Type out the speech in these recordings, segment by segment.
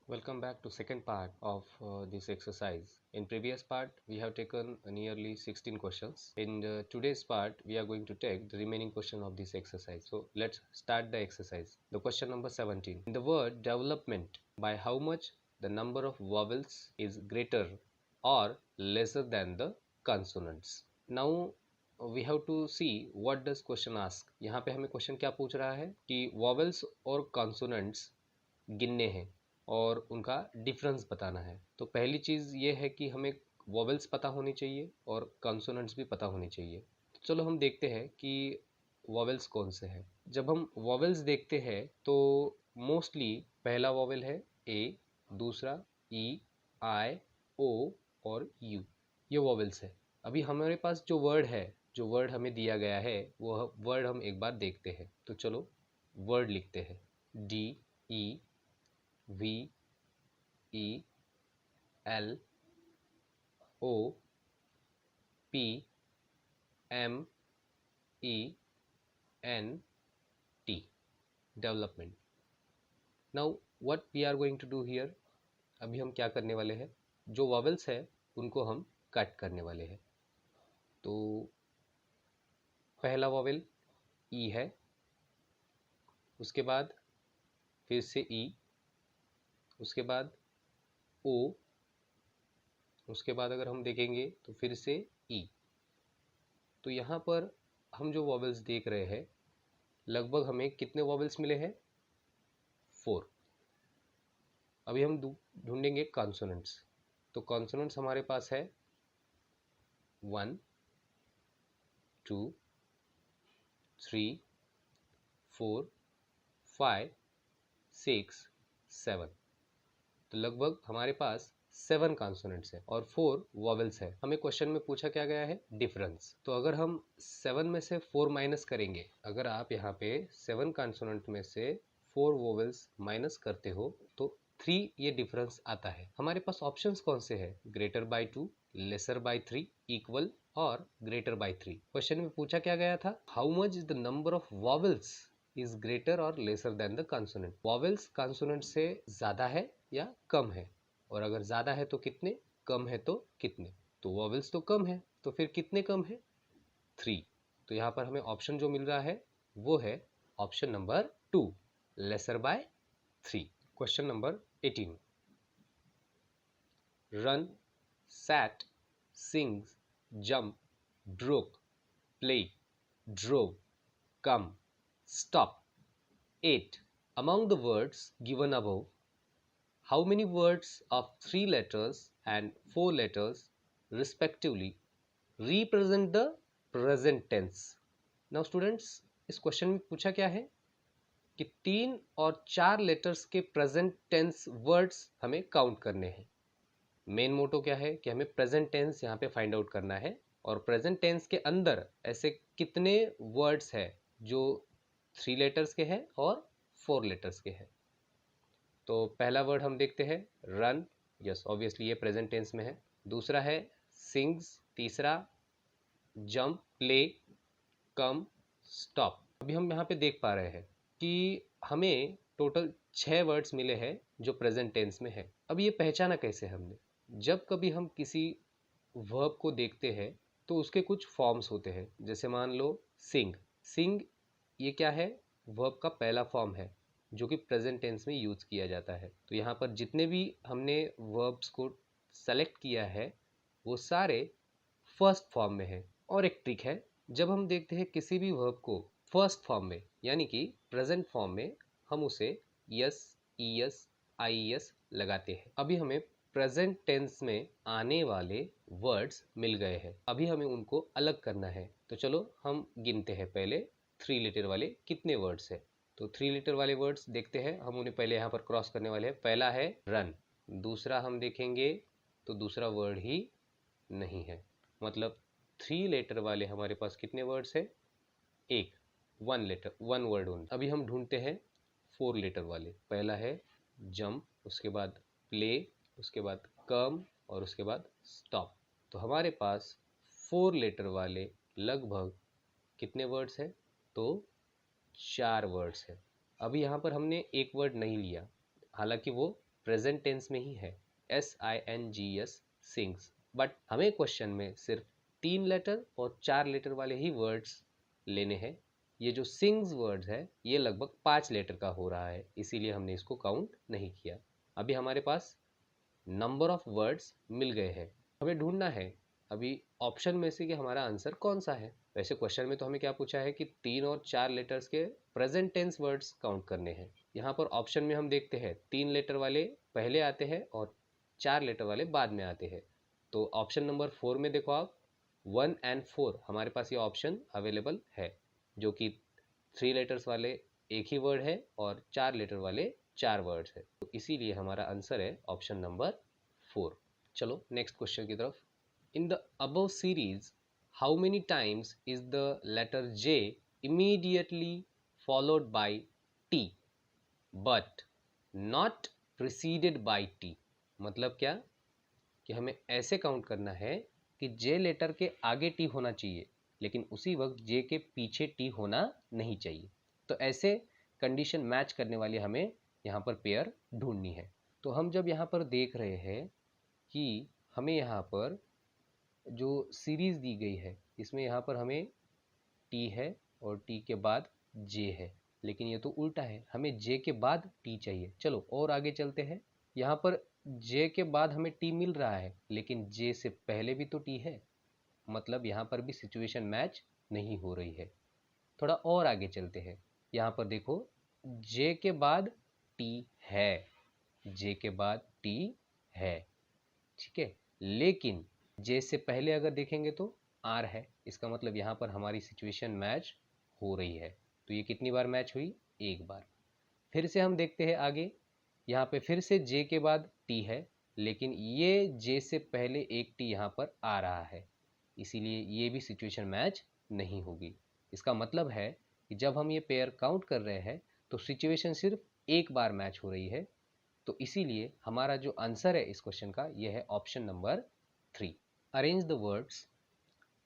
Welcome back to second part of this exercise. In previous part, we have taken nearly 16 questions. In today's part, we are going to take the remaining question of this exercise. So let's start the exercise. The question number 17. In the word development, by how much the number of vowels is greater or lesser than the consonants? Now we have to see what does question ask. यहाँ पे हमें question क्या पूछ रहा है कि vowels और consonants गिनने हैं और उनका डिफरेंस बताना है। तो पहली चीज़ ये है कि हमें वॉवेल्स पता होनी चाहिए और कॉन्सोनेंट्स भी पता होनी चाहिए। तो चलो हम देखते हैं कि वॉवेल्स कौन से हैं। जब हम वॉवेल्स देखते हैं तो मोस्टली पहला वॉवेल है ए, दूसरा ई, आई, ओ और यू। ये वॉवेल्स है। अभी हमारे पास जो वर्ड है, जो वर्ड हमें दिया गया है, वो वर्ड हम एक बार देखते हैं। तो चलो वर्ड लिखते हैं। D, E, V, E, L, O, P, M, E, N, T. Development. Now what we are going to do here? अभी हम क्या करने वाले हैं? जो वॉवेल्स है उनको हम कट करने वाले हैं। तो पहला वॉवेल ई है, उसके बाद फिर से ई, उसके बाद ओ, उसके बाद अगर हम देखेंगे तो फिर से ई। तो यहाँ पर हम जो वॉवेल्स देख रहे हैं, लगभग हमें कितने वॉवेल्स मिले हैं? 4। अभी हम ढूंढेंगे कॉन्सोनेंट्स। तो कॉन्सोनेंट्स हमारे पास है 1, 2, 3, 4, 5, 6, 7। तो लगभग हमारे पास 7 कॉन्सोनेंट्स है और 4 वॉवेल्स है। हमें क्वेश्चन में पूछा क्या गया है? डिफरेंस। तो अगर हम 7 में से 4 माइनस करेंगे, अगर आप यहाँ पे 7 कॉन्सोनेंट में से 4 वोवेल्स माइनस करते हो तो 3 ये डिफरेंस आता है। हमारे पास ऑप्शंस कौन से हैं? Greater by 2, lesser by 3, equal और ग्रेटर बाय 3। क्वेश्चन में पूछा क्या गया था? How much is the number of vowels is greater और lesser than the consonant. Vowels consonant से ज्यादा है या कम है, और अगर ज्यादा है तो कितने, कम है तो कितने। तो वॉवेल्स तो कम है, तो फिर कितने कम है? 3। तो यहाँ पर हमें ऑप्शन जो मिल रहा है वो है option number 2, lesser by 3। Question number 18। Run, sat, sings, jump, broke, play, drove, come, stop, ate. Among the words given above, how many words of 3 letters and 4 letters respectively represent the present tense? Now students, इस question में पूछा क्या है कि 3 और 4 letters के present tense words हमें count करने हैं। मेन मोटो क्या है कि हमें प्रेजेंट टेंस यहाँ पे फाइंड आउट करना है, और प्रेजेंट टेंस के अंदर ऐसे कितने वर्ड्स है जो 3 लेटर्स के हैं और 4 लेटर्स के हैं। तो पहला वर्ड हम देखते हैं रन, यस ऑब्वियसली ये प्रेजेंट टेंस में है। दूसरा है सिंग्स, तीसरा जंप, प्ले, कम, स्टॉप। अभी हम यहाँ पे देख पा रहे हैं कि हमें टोटल 6 वर्ड्स मिले हैं जो प्रेजेंट टेंस में है। अब ये पहचाना कैसे हमने? जब कभी हम किसी वर्ब को देखते हैं तो उसके कुछ फॉर्म्स होते हैं। जैसे मान लो सिंग, सिंग ये क्या है? वर्ब का पहला फॉर्म है जो कि प्रेजेंट टेंस में यूज किया जाता है। तो यहाँ पर जितने भी हमने वर्ब्स को सेलेक्ट किया है वो सारे फर्स्ट फॉर्म में है। और एक ट्रिक है, जब हम देखते हैं किसी भी वर्ब को फर्स्ट फॉर्म में यानी कि प्रेजेंट फॉर्म में, हम उसे यस, ईएस, आईएस लगाते हैं। अभी हमें प्रेजेंट टेंस में आने वाले वर्ड्स मिल गए हैं, अभी हमें उनको अलग करना है। तो चलो हम गिनते हैं पहले 3 लेटर वाले कितने वर्ड्स है। तो 3 लेटर वाले वर्ड्स देखते हैं, हम उन्हें पहले यहाँ पर क्रॉस करने वाले हैं। पहला है रन, दूसरा हम देखेंगे तो दूसरा वर्ड ही नहीं है, मतलब 3 लेटर वाले हमारे पास कितने वर्ड्स है? एक, 1 लेटर, 1 वर्ड ओनली। अभी हम ढूंढते हैं 4 लेटर वाले। पहला है जंप, उसके बाद प्ले, उसके बाद कम और उसके बाद स्टॉप। तो हमारे पास 4 लेटर वाले लगभग कितने वर्ड्स हैं? तो 4 वर्ड्स है। अभी यहाँ पर हमने एक वर्ड नहीं लिया, हालांकि वो प्रेजेंट टेंस में ही है, SINGS सिंग्स। बट हमें क्वेश्चन में सिर्फ 3 लेटर और 4 लेटर वाले ही वर्ड्स लेने हैं। ये जो सिंग्स वर्ड्स है ये लगभग 5 लेटर का हो रहा है, इसीलिए हमने इसको काउंट नहीं किया। अभी हमारे पास नंबर ऑफ वर्ड्स मिल गए हैं, हमें ढूंढना है अभी ऑप्शन में से कि हमारा आंसर कौन सा है। वैसे क्वेश्चन में तो हमें क्या पूछा है कि 3 और 4 लेटर्स के प्रेजेंट टेंस वर्ड्स काउंट करने हैं। यहाँ पर ऑप्शन में हम देखते हैं 3 लेटर वाले पहले आते हैं और 4 लेटर वाले बाद में आते हैं। तो ऑप्शन नंबर 4 में देखो आप, 1 एंड 4 हमारे पास ये ऑप्शन अवेलेबल है, जो कि 3 लेटर्स वाले एक ही वर्ड है और 4 लेटर वाले 4 वर्ड्स है। तो इसीलिए हमारा आंसर है ऑप्शन नंबर 4। चलो नेक्स्ट क्वेश्चन की तरफ। In the above series how many times is the letter J immediately followed by T but not preceded by T? मतलब क्या कि हमें ऐसे काउंट करना है कि J लेटर के आगे T होना चाहिए लेकिन उसी वक्त J के पीछे T होना नहीं चाहिए। तो ऐसे कंडीशन मैच करने वाली हमें यहाँ पर पेयर ढूंढनी है। तो हम जब यहाँ पर देख रहे हैं कि हमें यहाँ पर जो सीरीज दी गई है इसमें यहाँ पर हमें T है और T के बाद J है, लेकिन ये तो उल्टा है, हमें J के बाद T चाहिए। चलो और आगे चलते हैं। यहाँ पर J के बाद हमें T मिल रहा है लेकिन J से पहले भी तो T है, मतलब यहाँ पर भी सिचुएशन मैच नहीं हो रही है। थोड़ा और आगे चलते हैं। यहाँ पर देखो J के बाद T है, J के बाद T है, ठीक है, लेकिन J से पहले अगर देखेंगे तो R है। इसका मतलब यहाँ पर हमारी सिचुएशन मैच हो रही है। तो ये कितनी बार मैच हुई? एक बार। फिर से हम देखते हैं आगे, यहाँ पे फिर से J के बाद T है लेकिन ये J से पहले एक T यहाँ पर आ रहा है, इसीलिए ये भी सिचुएशन मैच नहीं होगी। इसका मतलब है कि जब हम ये पेयर काउंट कर रहे हैं तो सिचुएशन सिर्फ एक बार मैच हो रही है। तो इसीलिए हमारा जो आंसर है इस क्वेश्चन का ये है option number 3। Arrange the words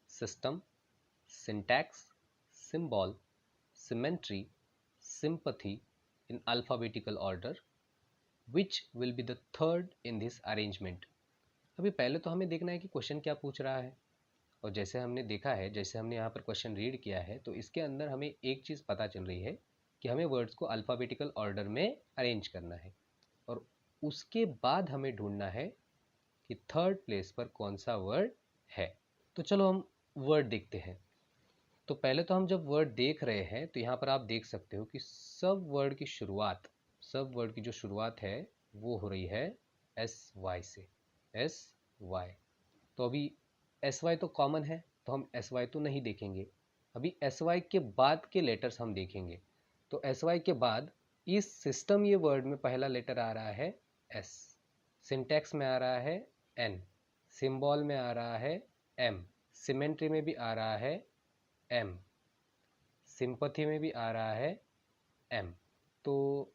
system, syntax, symbol, symmetry, sympathy in alphabetical order. Which will be the third in this arrangement? अभी पहले तो हमें देखना है कि क्वेश्चन क्या पूछ रहा है, और जैसे हमने देखा है, जैसे हमने यहाँ पर क्वेश्चन रीड किया है, तो इसके अंदर हमें एक चीज़ पता चल रही है कि हमें वर्ड्स को अल्फ़ाबेटिकल ऑर्डर में अरेंज करना है और उसके बाद हमें ढूंढना है कि थर्ड प्लेस पर कौन सा वर्ड है। तो चलो हम वर्ड देखते हैं। तो पहले तो हम जब वर्ड देख रहे हैं तो यहाँ पर आप देख सकते हो कि सब वर्ड की जो शुरुआत है वो हो रही है SY से, SY। तो अभी SY तो कॉमन है तो हम SY तो नहीं देखेंगे, अभी SY के बाद के लेटर्स हम देखेंगे। तो SY के बाद इस सिस्टम ये वर्ड में पहला लेटर आ रहा है S, सिंटैक्स में आ रहा है N, सिंबल में आ रहा है M, सिमेट्री में भी आ रहा है M, सिंपैथी में भी आ रहा है M। तो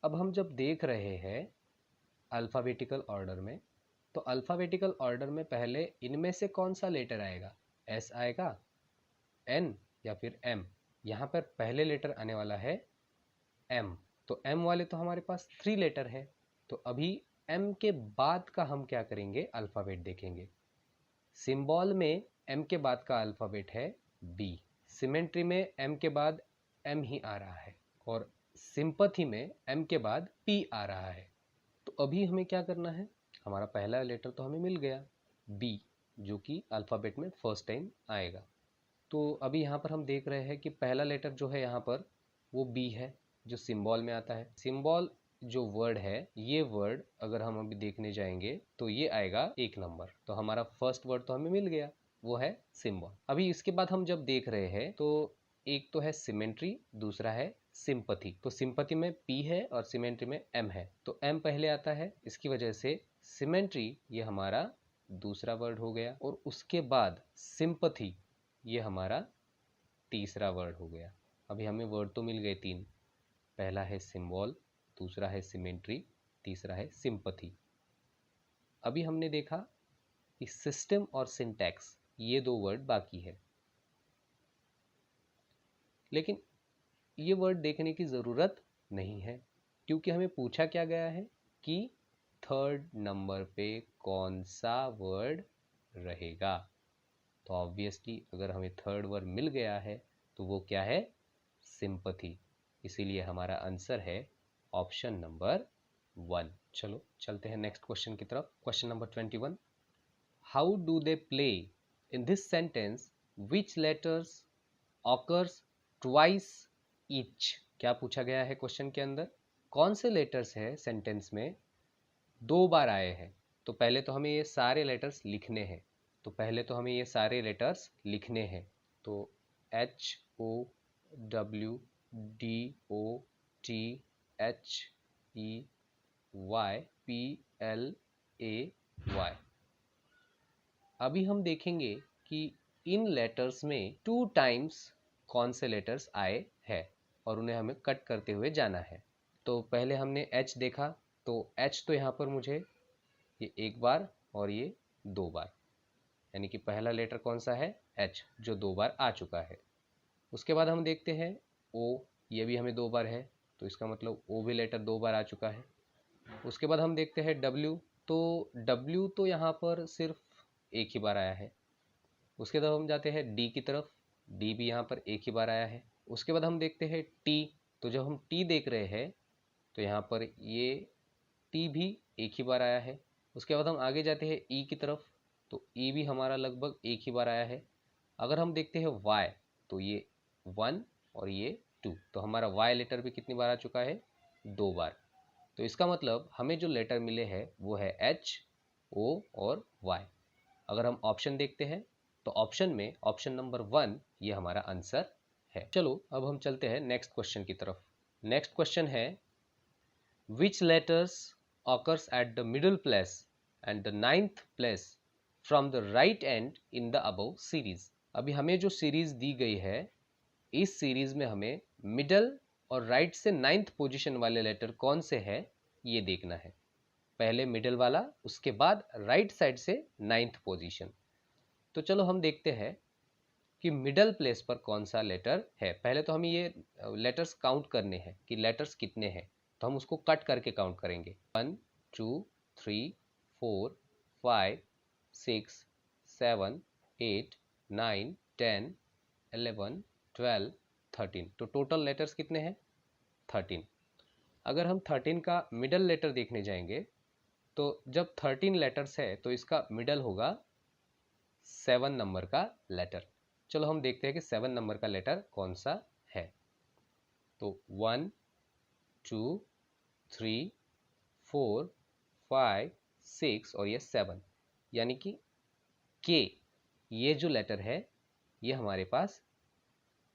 अब हम जब देख रहे हैं अल्फ़ाबेटिकल ऑर्डर में, तो अल्फ़ाबेटिकल ऑर्डर में पहले इनमें से कौन सा लेटर आएगा? S आएगा, N या फिर M? यहाँ पर पहले लेटर आने वाला है M। तो M वाले तो हमारे पास 3 लेटर है, तो अभी M के बाद का हम क्या करेंगे? अल्फ़ाबेट देखेंगे। सिंबल में M के बाद का अल्फ़ाबेट है B, सिमेट्री में M के बाद M ही आ रहा है और सिंपैथी में M के बाद P आ रहा है। तो अभी हमें क्या करना है? हमारा पहला लेटर तो हमें मिल गया B, जो कि अल्फ़ाबेट में फर्स्ट टाइम आएगा। तो अभी यहाँ पर हम देख रहे हैं कि पहला लेटर जो है यहाँ पर वो B है, जो सिंबल में आता है। सिंबल जो वर्ड है, ये वर्ड अगर हम अभी देखने जाएंगे तो ये आएगा 1 नंबर। तो हमारा फर्स्ट वर्ड तो हमें मिल गया, वो है सिंबल। अभी इसके बाद हम जब देख रहे हैं तो एक तो है सिमेट्री, दूसरा है सिंपैथी। तो सिंपैथी में P है और सिमेट्री में M है, तो M पहले आता है, इसकी वजह से सिमेट्री ये हमारा दूसरा वर्ड हो गया और उसके बाद सिंपैथी ये हमारा तीसरा वर्ड हो गया। अभी हमें वर्ड तो मिल गए 3, पहला है सिंबल, दूसरा है सिमेट्री, तीसरा है सिंपैथी। अभी हमने देखा कि सिस्टम और सिंटैक्स ये 2 वर्ड बाकी है, लेकिन ये वर्ड देखने की ज़रूरत नहीं है क्योंकि हमें पूछा क्या गया है कि थर्ड नंबर पे कौन सा वर्ड रहेगा? तो ऑब्वियसली अगर हमें थर्ड वर्ड मिल गया है तो वो क्या है? सिंपैथी। इसीलिए हमारा आंसर है ऑप्शन नंबर 1। चलो चलते हैं नेक्स्ट क्वेश्चन की तरफ। Question number 21, how do they play? In this sentence which letters occurs twice each? क्या पूछा गया है क्वेश्चन के अंदर? कौन से लेटर्स है सेंटेंस में दो बार आए हैं? तो पहले तो हमें ये सारे लेटर्स लिखने हैं। तो पहले तो हमें ये सारे लेटर्स लिखने हैं। तो H O W D O T H E Y P L A Y। अभी हम देखेंगे कि इन लेटर्स में 2 टाइम्स कौन से लेटर्स आए हैं और उन्हें हमें कट करते हुए जाना है। तो पहले हमने H देखा, तो H तो यहाँ पर मुझे ये एक बार और ये 2 बार, यानी कि पहला लेटर कौन सा है? H, जो 2 बार आ चुका है। उसके बाद हम देखते हैं O, ये भी हमें 2 बार है, तो इसका मतलब O भी लेटर 2 बार आ चुका है। उसके बाद हम देखते हैं W, तो W तो यहाँ पर सिर्फ एक ही बार आया है। उसके बाद हम जाते हैं D की तरफ, D भी यहाँ पर एक ही बार आया है। उसके बाद हम देखते हैं T, तो जब हम T देख रहे हैं तो यहाँ पर ये T भी एक ही बार आया है। उसके बाद हम आगे जाते हैं E की तरफ, तो E भी हमारा लगभग एक ही बार आया है। अगर हम देखते हैं Y, तो ये 1 और ये 2, तो हमारा Y लेटर भी कितनी बार आ चुका है? 2 बार। तो इसका मतलब हमें जो लेटर मिले हैं वो है H, O और Y। अगर हम ऑप्शन देखते हैं तो ऑप्शन में ऑप्शन नंबर 1 ये हमारा आंसर है। चलो अब हम चलते हैं नेक्स्ट क्वेश्चन की तरफ। नेक्स्ट क्वेश्चन है, which letters occurs at the middle place and the 9th place from the right end in the above series? अभी हमें जो सीरीज दी गई है, इस सीरीज में हमें मिडल और राइट से 9th पोजीशन वाले लेटर कौन से है ये देखना है। पहले मिडल वाला, उसके बाद राइट साइड से 9th पोजीशन। तो चलो हम देखते हैं कि मिडल प्लेस पर कौन सा लेटर है। पहले तो हमें ये लेटर्स काउंट करने हैं कि लेटर्स कितने हैं, तो हम उसको कट करके काउंट करेंगे। 1 2 3 4 5 6 7 8 9 10 11 12 13। तो टोटल लेटर्स कितने हैं? 13। अगर हम 13 का मिडल लेटर देखने जाएंगे तो जब 13 लेटर्स है तो इसका मिडल होगा 7 नंबर का लेटर। चलो हम देखते हैं कि 7 नंबर का लेटर कौन सा है। तो 1 2 3 4 5 6 और ये 7, यानी कि के, ये जो लेटर है ये हमारे पास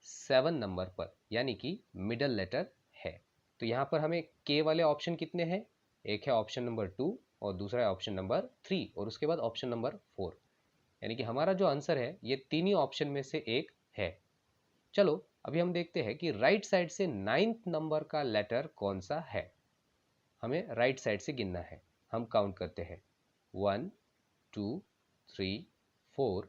7 नंबर पर यानी कि मिडल लेटर है। तो यहाँ पर हमें के वाले ऑप्शन कितने हैं? एक है ऑप्शन नंबर 2 और दूसरा है ऑप्शन नंबर 3 और उसके बाद ऑप्शन नंबर 4, यानी कि हमारा जो आंसर है ये तीन ही ऑप्शन में से एक है। चलो अभी हम देखते हैं कि राइट साइड से 9th नंबर का लेटर कौन सा है। हमें राइट साइड से गिनना है। हम काउंट करते हैं 1 2 3 4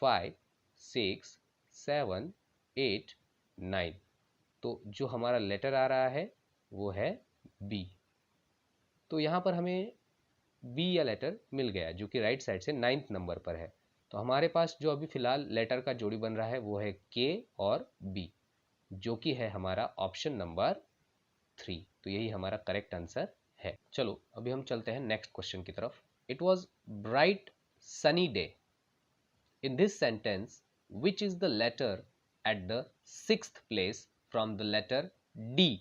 5 6 7 8 9। तो जो हमारा लेटर आ रहा है वो है बी। तो यहाँ पर हमें बी या लेटर मिल गया जो कि राइट साइड से 9th नंबर पर है। तो हमारे पास जो अभी फिलहाल लेटर का जोड़ी बन रहा है वो है के और बी, जो कि है हमारा ऑप्शन नंबर 3। तो यही हमारा करेक्ट आंसर है। चलो अभी हम चलते हैं नेक्स्ट क्वेश्चन की तरफ। It was bright sunny day. In this sentence which is the letter at the 6th place from the letter D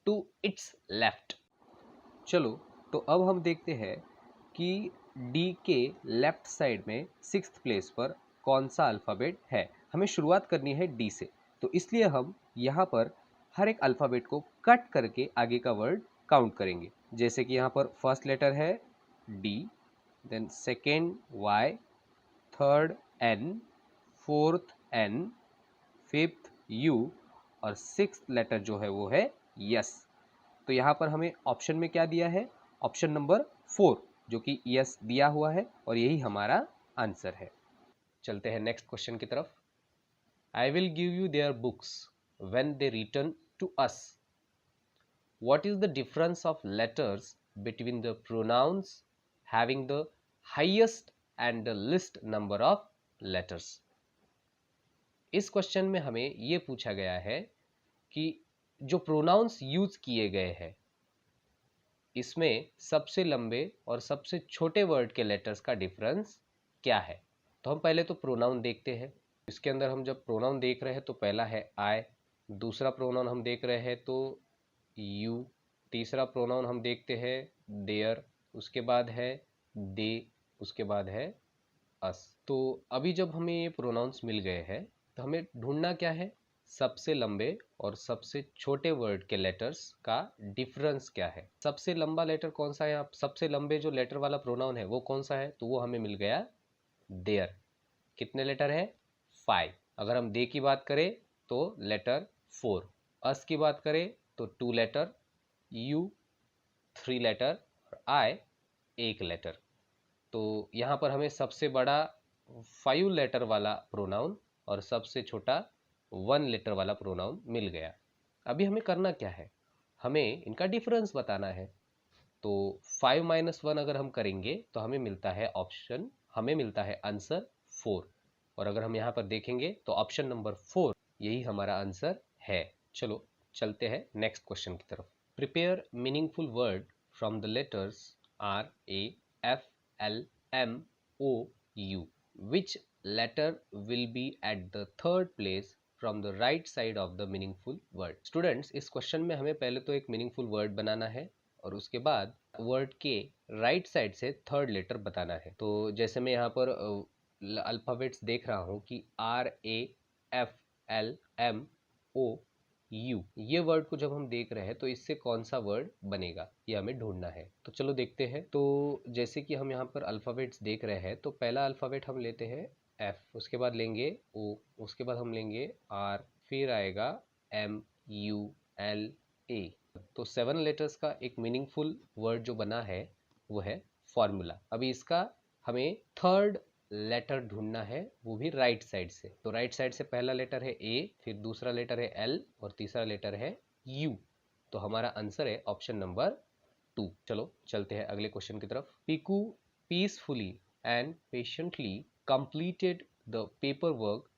to its left? चलो तो अब हम देखते हैं कि डी के लेफ्ट साइड में 6th प्लेस पर कौन सा अल्फ़ाबेट है। हमें शुरुआत करनी है डी से, तो इसलिए हम यहाँ पर हर एक अल्फ़ाबेट को कट करके आगे का वर्ड काउंट करेंगे। जैसे कि यहाँ पर फर्स्ट लेटर है D, then second Y, third N, fourth N, fifth U और 6th लेटर जो है वो है यस। तो यहाँ पर हमें ऑप्शन में क्या दिया है? ऑप्शन नंबर 4, जो कि यस दिया हुआ है और यही हमारा आंसर है। चलते हैं नेक्स्ट क्वेश्चन की तरफ। I will give you their books when they return to us. What is the difference of letters between the pronouns having the highest and the least number of letters. इस question में हमें ये पूछा गया है कि जो प्रोनाउंस यूज किए गए हैं इसमें सबसे लंबे और सबसे छोटे वर्ड के लेटर्स का डिफरेंस क्या है। तो हम पहले तो प्रोनाउन देखते हैं। इसके अंदर हम जब प्रोनाउन देख रहे हैं तो पहला है आई, दूसरा प्रोनाउन हम देख रहे हैं तो यू, तीसरा प्रोनाउन हम देखते हैं देयर, उसके बाद है दे, उसके बाद है अस। तो अभी जब हमें ये प्रोनाउंस मिल गए हैं तो हमें ढूंढना क्या है, सबसे लंबे और सबसे छोटे वर्ड के लेटर्स का डिफरेंस क्या है। सबसे लंबा लेटर कौन सा है, आप सबसे लंबे जो लेटर वाला प्रोनाउन है वो कौन सा है, तो वो हमें मिल गया देयर। कितने लेटर है, 5। अगर हम दे की बात करें तो लेटर 4, अस की बात करें तो 2 लेटर, यू 3 लेटर और आई 1 लेटर। तो यहाँ पर हमें सबसे बड़ा 5 लेटर वाला प्रोनाउन और सबसे छोटा 1 लेटर वाला प्रोनाउन मिल गया। अभी हमें करना क्या है, हमें इनका डिफरेंस बताना है। तो 5 - 1 अगर हम करेंगे तो हमें मिलता है ऑप्शन, हमें मिलता है आंसर 4। और अगर हम यहाँ पर देखेंगे तो ऑप्शन नंबर 4 यही हमारा आंसर है। चलो चलते हैं नेक्स्ट क्वेश्चन की तरफ। Prepare meaningful word from the letters R, A, F, L, M, O, U. Which letter will be at the third place from the right side of the meaningful word? Students, इस question में हमें पहले तो एक meaningful word बनाना है और उसके बाद वर्ड के राइट साइड से थर्ड लेटर बताना है। तो जैसे मैं यहाँ पर अल्फाबेट्स देख रहा हूँ कि R, A, F, L, M, O, U, ये वर्ड को जब हम देख रहे हैं तो इससे कौन सा वर्ड बनेगा ये हमें ढूंढना है। तो चलो देखते हैं। तो जैसे कि हम यहाँ पर अल्फाबेट्स देख रहे हैं तो पहला अल्फाबेट हम लेते हैं एफ, उसके बाद लेंगे ओ, उसके बाद हम लेंगे आर, फिर आएगा एम, यू, एल, ए। तो 7 लेटर्स का एक मीनिंगफुल वर्ड जो बना है वो है फॉर्मूला। अभी इसका हमें थर्ड लेटर ढूंढना है, वो भी राइट साइड से। तो राइट साइड से पहला लेटर है ए, फिर दूसरा लेटर है एल और तीसरा लेटर है यू। तो हमारा आंसर है ऑप्शन नंबर 2। चलो चलते हैं अगले क्वेश्चन की तरफ। Piku peacefully and patiently completed the paper work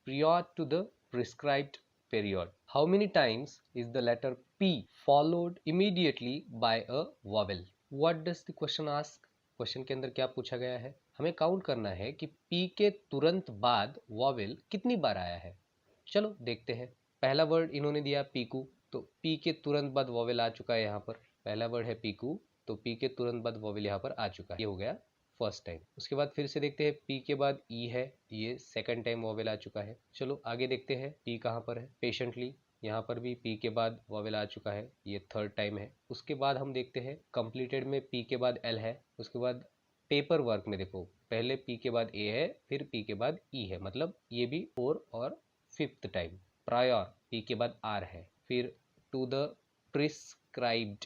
prior to the prescribed period. How many times is the letter P followed immediately by a vowel? What does the question ask? Question के अंदर क्या पूछा गया है, हमें count करना है कि P के तुरंत बाद वॉवेल कितनी बार आया है। चलो देखते हैं। पहला वर्ड इन्होंने दिया पीकू, तो P के तुरंत बाद वॉवेल आ चुका है। यहाँ पर पहला वर्ड है पीकू, तो P के तुरंत बाद वॉवेल यहाँ पर आ चुका है, ये हो गया फर्स्ट टाइम। उसके बाद फिर से देखते हैं पी के बाद ई है, ये सेकंड टाइम वॉवेल आ चुका है। चलो आगे देखते हैं पी कहाँ पर है। पेशेंटली, यहाँ पर भी पी के बाद वॉवेल आ चुका है, ये थर्ड टाइम है। उसके बाद हम देखते हैं कंप्लीटेड में पी के बाद एल है। उसके बाद पेपर वर्क में देखो पहले पी के बाद ए है, फिर पी के बाद ई है, मतलब ये भी 4 और 5th टाइम। प्रायर पी के बाद आर है, फिर टू द प्रिस्क्राइब्ड,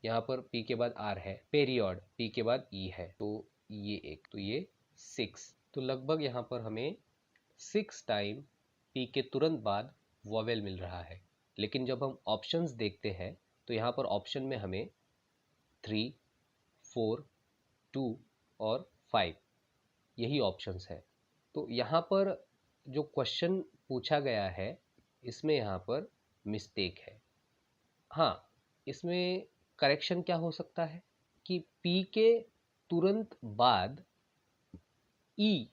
यहाँ पर पी के बाद आर है। पीरियड पी के बाद ई है, तो ये एक, तो ये 6। तो लगभग यहाँ पर हमें 6 टाइम पी के तुरंत बाद वॉवेल मिल रहा है। लेकिन जब हम ऑप्शंस देखते हैं तो यहाँ पर ऑप्शन में हमें 3, 4, 2 और 5 यही ऑप्शंस है। तो यहाँ पर जो क्वेश्चन पूछा गया है इसमें यहाँ पर मिस्टेक है। हाँ, इसमें करेक्शन क्या हो सकता है कि पी के तुरंत बाद ई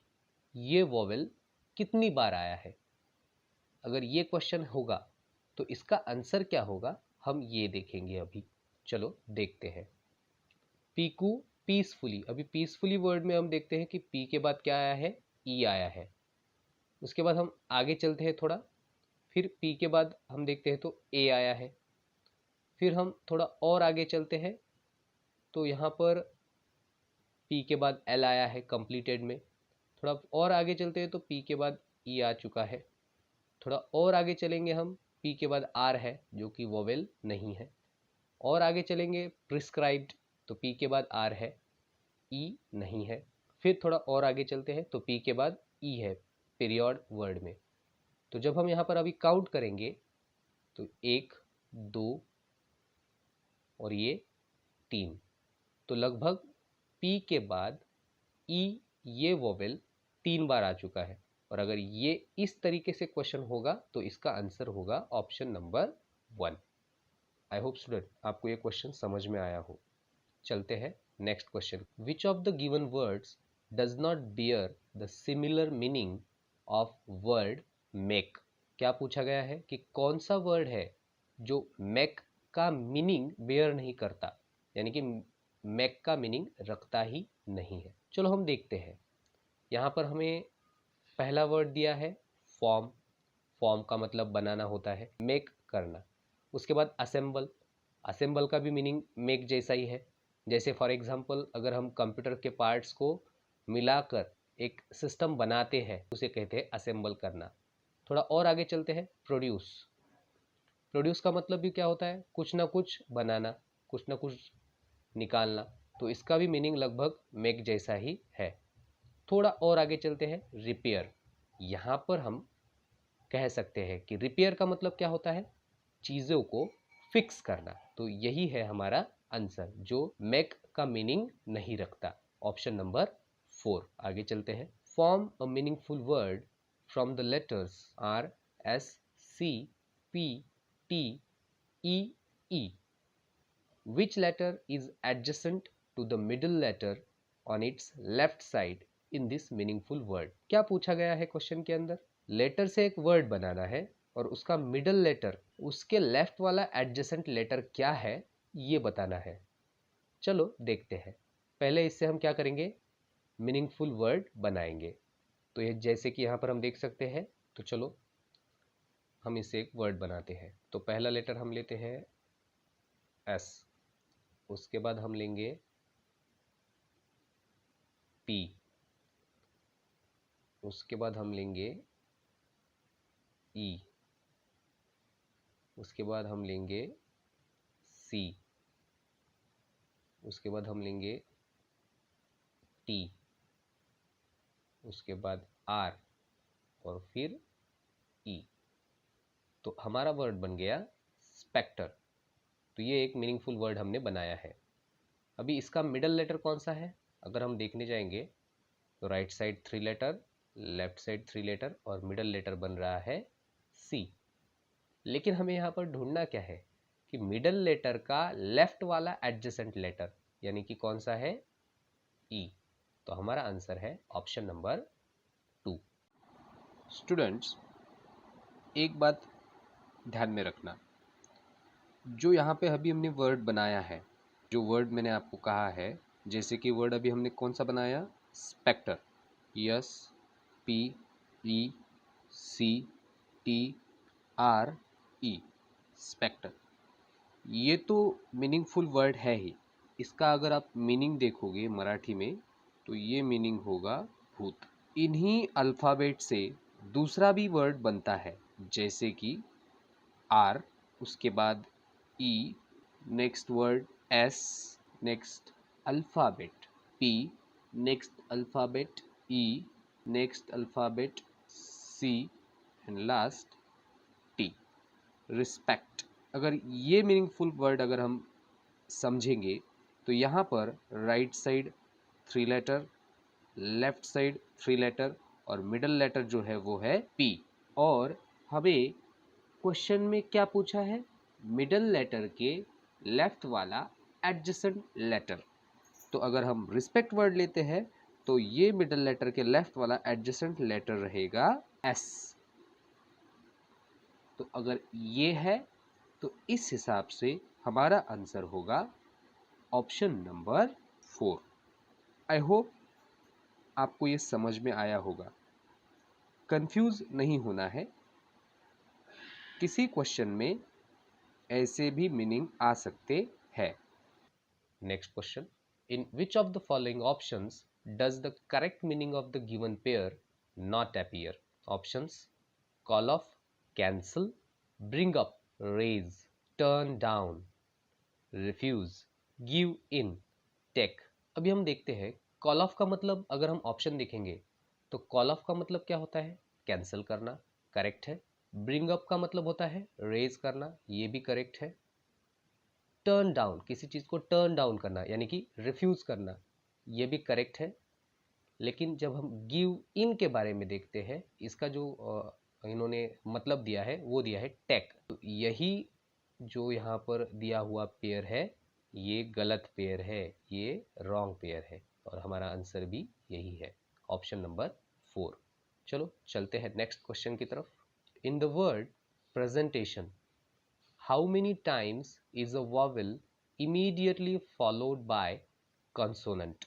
ये वॉवेल कितनी बार आया है। अगर ये क्वेश्चन होगा तो इसका आंसर क्या होगा हम ये देखेंगे अभी। चलो देखते हैं। पीकू पीसफुली, अभी पीसफुली वर्ड में हम देखते हैं कि पी के बाद क्या आया है, ई आया है। उसके बाद हम आगे चलते हैं थोड़ा, फिर पी के बाद हम देखते हैं तो ए आया है। फिर हम थोड़ा और आगे चलते हैं तो यहाँ पर पी के बाद एल आया है कंप्लीटेड में। थोड़ा और आगे चलते हैं तो पी के बाद ई आ चुका है। थोड़ा और आगे चलेंगे हम, पी के बाद आर है जो कि वोवेल नहीं है। और आगे चलेंगे प्रिस्क्राइब्ड, तो पी के बाद आर है, ई नहीं है। फिर थोड़ा और आगे चलते हैं तो पी के बाद ई है पीरियड वर्ड में। तो जब हम यहाँ पर अभी काउंट करेंगे तो 1, 2 और ये 14। तो लगभग P के बाद E ये वोवेल 3 बार आ चुका है, और अगर ये इस तरीके से क्वेश्चन होगा तो इसका आंसर होगा option number 1। I hope student आपको ये क्वेश्चन समझ में आया हो। चलते हैं next question. Which of the given words does not bear the similar meaning of word make? क्या पूछा गया है कि कौन सा वर्ड है जो मेक का मीनिंग बेयर नहीं करता, यानी कि मेक का मीनिंग रखता ही नहीं है। चलो हम देखते हैं। यहाँ पर हमें पहला वर्ड दिया है फॉर्म। फॉर्म का मतलब बनाना होता है, मेक करना। उसके बाद असेंबल। असेंबल का भी मीनिंग मेक जैसा ही है। जैसे फॉर एग्जांपल अगर हम कंप्यूटर के पार्ट्स को मिलाकर एक सिस्टम बनाते हैं उसे कहते हैं असेंबल करना। थोड़ा और आगे चलते हैं। प्रोड्यूस। प्रोड्यूस का मतलब भी क्या होता है? कुछ ना कुछ बनाना, कुछ ना कुछ निकालना। तो इसका भी मीनिंग लगभग मेक जैसा ही है। थोड़ा और आगे चलते हैं। रिपेयर। यहाँ पर हम कह सकते हैं कि रिपेयर का मतलब क्या होता है? चीज़ों को फिक्स करना। तो यही है हमारा आंसर जो मेक का मीनिंग नहीं रखता, ऑप्शन नंबर 4। आगे चलते हैं। Form a meaningful word from the letters R S C P T E E. Which letter is adjacent to the middle letter on its left side in this meaningful word? क्या पूछा गया है question के अंदर? Letter से एक word बनाना है और उसका मिडल लेटर, उसके लेफ्ट वाला एडजेसेंट लेटर क्या है ये बताना है। चलो देखते हैं। पहले इससे हम क्या करेंगे? मीनिंगफुल वर्ड बनाएंगे। तो ये जैसे कि यहाँ पर हम देख सकते हैं, तो चलो हम इससे एक वर्ड बनाते हैं। तो पहला लेटर हम लेते हैं एस, उसके बाद हम लेंगे पी, उसके बाद हम लेंगे ई, उसके बाद हम लेंगे सी, उसके बाद हम लेंगे टी, उसके बाद आर और फिर ई। तो हमारा वर्ड बन गया स्पेक्टर। तो ये एक मीनिंगफुल वर्ड हमने बनाया है। अभी इसका मिडल लेटर कौन सा है? अगर हम देखने जाएंगे तो right side 3 letter, left side 3 letter और मिडल लेटर बन रहा है सी। लेकिन हमें यहाँ पर ढूंढना क्या है कि मिडल लेटर का लेफ्ट वाला एडजेसेंट लेटर, यानी कि कौन सा है? ई। तो हमारा आंसर है ऑप्शन नंबर 2। स्टूडेंट्स एक बात ध्यान में रखना, जो यहाँ पे अभी हमने वर्ड बनाया है, जो वर्ड मैंने आपको कहा है, जैसे कि वर्ड अभी हमने कौन सा बनाया? Spectre. S P E C T R E, spectre. ये तो मीनिंगफुल वर्ड है ही। इसका अगर आप मीनिंग देखोगे मराठी में तो ये मीनिंग होगा भूत। इन्हीं अल्फ़ाबेट से दूसरा भी वर्ड बनता है, जैसे कि आर, उसके बाद E, next word S, next alphabet P, next alphabet E, next alphabet C and last T, respect. अगर ये मीनिंगफुल वर्ड अगर हम समझेंगे तो यहाँ पर right side 3 letter, left side 3 letter और मिडल लेटर जो है वो है पी। और हमें क्वेश्चन में क्या पूछा है? मिडल लेटर के लेफ्ट वाला एडजेसेंट लेटर। तो अगर हम रिस्पेक्ट वर्ड लेते हैं तो ये मिडल लेटर के लेफ्ट वाला एडजेसेंट लेटर रहेगा एस। तो अगर ये है तो इस हिसाब से हमारा आंसर होगा ऑप्शन नंबर 4। आई होप आपको ये समझ में आया होगा। कंफ्यूज नहीं होना है। किसी क्वेश्चन में ऐसे भी मीनिंग आ सकते हैं। Next question. In which of the following options does the correct meaning of the given pair not appear? Options: call off, cancel, bring up, raise, turn down, refuse, give in, take. अभी हम देखते हैं call of का मतलब। अगर हम option देखेंगे तो कॉल ऑफ का मतलब क्या होता है? कैंसिल करना, करेक्ट है। ब्रिंग अप का मतलब होता है रेज करना, ये भी करेक्ट है। टर्न डाउन, किसी चीज़ को टर्न डाउन करना यानी कि रिफ्यूज करना, ये भी करेक्ट है। लेकिन जब हम गिव इन के बारे में देखते हैं, इसका जो इन्होंने मतलब दिया है वो दिया है टेक। तो यही जो यहाँ पर दिया हुआ पेयर है ये गलत पेयर है, ये रॉन्ग पेयर है, और हमारा आंसर भी यही है, ऑप्शन नंबर 4। चलो चलते हैं नेक्स्ट क्वेश्चन की तरफ। In the word presentation, how many times is a vowel immediately followed by consonant?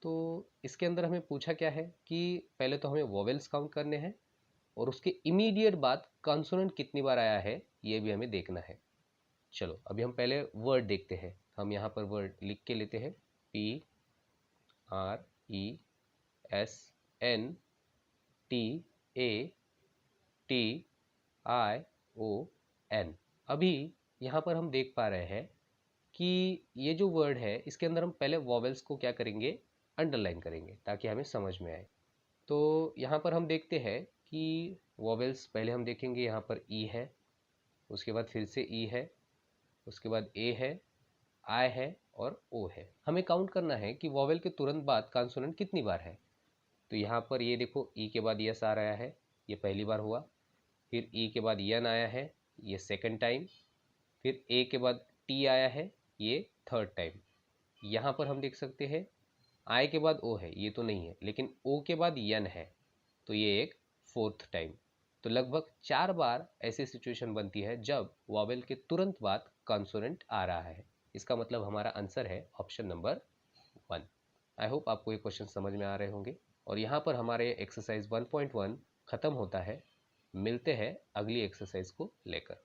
तो इसके अंदर हमें पूछा क्या है कि पहले तो हमें वोवेल्स काउंट करने हैं और उसके इमीडिएट बाद कॉन्सोनेंट कितनी बार आया है ये भी हमें देखना है। चलो अभी हम पहले वर्ड देखते हैं। हम यहाँ पर वर्ड लिख के लेते हैं, PRESENTATION। अभी यहाँ पर हम देख पा रहे हैं कि ये जो वर्ड है इसके अंदर हम पहले वॉवेल्स को क्या करेंगे, अंडरलाइन करेंगे ताकि हमें समझ में आए। तो यहाँ पर हम देखते हैं कि वॉवेल्स पहले हम देखेंगे, यहाँ पर ई है, उसके बाद फिर से ई है, उसके बाद ए है, आई है और ओ है। हमें काउंट करना है कि वॉवेल के तुरंत बाद कॉन्सोनेंट कितनी बार है। तो यहाँ पर ये देखो ई के बाद यस आ रहा है, ये पहली बार हुआ। फिर ई के बाद यन आया है, ये सेकंड टाइम। फिर ए के बाद टी आया है, ये थर्ड टाइम। यहाँ पर हम देख सकते हैं आई के बाद ओ है, ये तो नहीं है, लेकिन ओ के बाद यन है, तो ये एक फोर्थ टाइम। तो लगभग 4 बार ऐसी सिचुएशन बनती है जब वॉवेल के तुरंत बाद कॉन्सोनेंट आ रहा है। इसका मतलब हमारा आंसर है ऑप्शन नंबर 1। आई होप आपको ये क्वेश्चन समझ में आ रहे होंगे। और यहाँ पर हमारे एक्सरसाइज 1.1 खत्म होता है। मिलते हैं अगली एक्सरसाइज को लेकर।